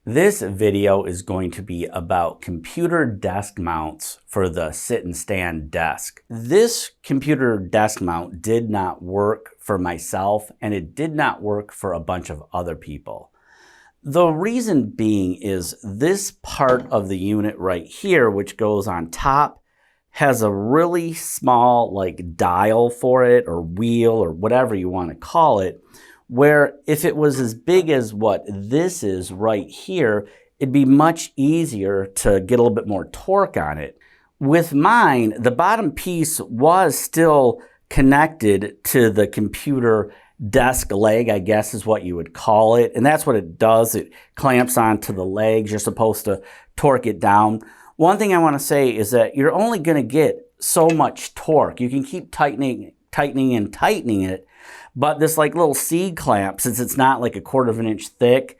This video is going to be about computer desk mounts for the sit and stand desk. This computer desk mount did not work for myself, and it did not work for a bunch of other people. The reason being is this part of the unit right here, which goes on top, has a really small dial for it, or wheel, or whatever you want to call it, where if it was as big as what this is right here, it'd be much easier to get a little bit more torque on it. With mine, the bottom piece was still connected to the computer desk leg, I guess is what you would call it. And that's what it does. It clamps onto the legs. You're supposed to torque it down. One thing I want to say is that you're only going to get so much torque. You can keep tightening it. But this little C-clamp, since it's not like 1/4 of an inch thick,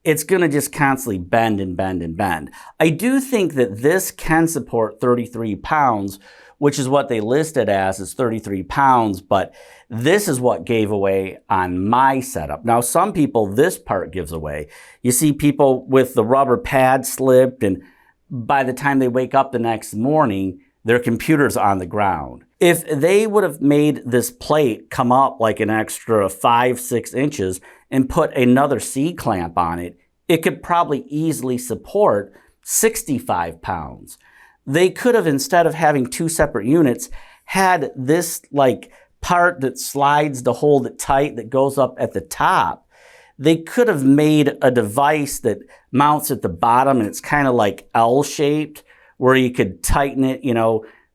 it's going to just constantly bend and bend and bend. I do think that this can support 33 pounds, which is what they listed as, is 33 pounds, but this is what gave away on my setup. Now, some people, this part gives away. You see people with the rubber pad slipped, and by the time they wake up the next morning, their computer's on the ground. If they would have made this plate come up like an extra 5-6 inches and put another C-clamp on it, it could probably easily support 65 pounds. They could have, instead of having two separate units, had this part that slides to hold it tight that goes up at the top. They could have made a device that mounts at the bottom, and it's kind of L-shaped, where you could tighten it,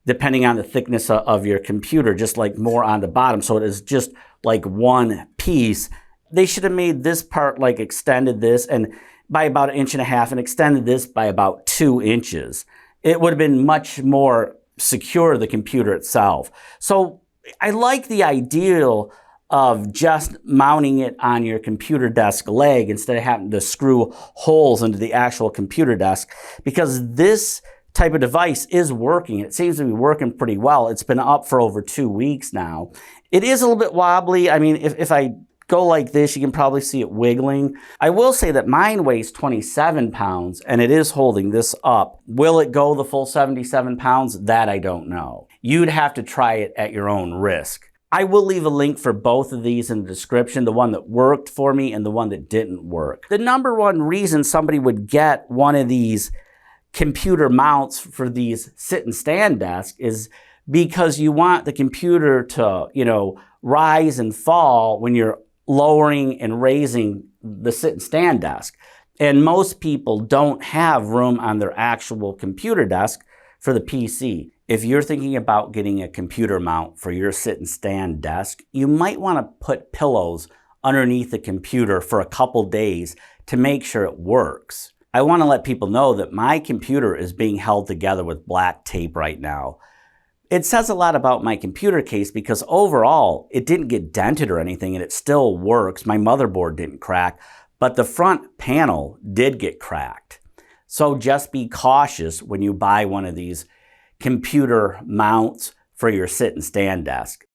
depending on the thickness of your computer, just more on the bottom. So it is just one piece. They should have made this part extended this and by about 1.5 inches and extended this by about 2 inches. It would have been much more secure, the computer itself. So I like the ideal of just mounting it on your computer desk leg instead of having to screw holes into the actual computer desk, because this type of device is working. It seems to be working pretty well. It's been up for over 2 weeks now. It is a little bit wobbly. I mean, if I go like this, you can probably see it wiggling. I will say that mine weighs 27 pounds and it is holding this up. Will it go the full 77 pounds? That I don't know. You'd have to try it at your own risk. I will leave a link for both of these in the description, the one that worked for me and the one that didn't work. The number one reason somebody would get one of these computer mounts for these sit and stand desks is because you want the computer to, rise and fall when you're lowering and raising the sit and stand desk. And most people don't have room on their actual computer desk for the PC. If you're thinking about getting a computer mount for your sit and stand desk, you might want to put pillows underneath the computer for a couple days to make sure it works. I want to let people know that my computer is being held together with black tape right now. It says a lot about my computer case because overall, it didn't get dented or anything and it still works. My motherboard didn't crack, but the front panel did get cracked. So just be cautious when you buy one of these computer mounts for your sit and stand desk.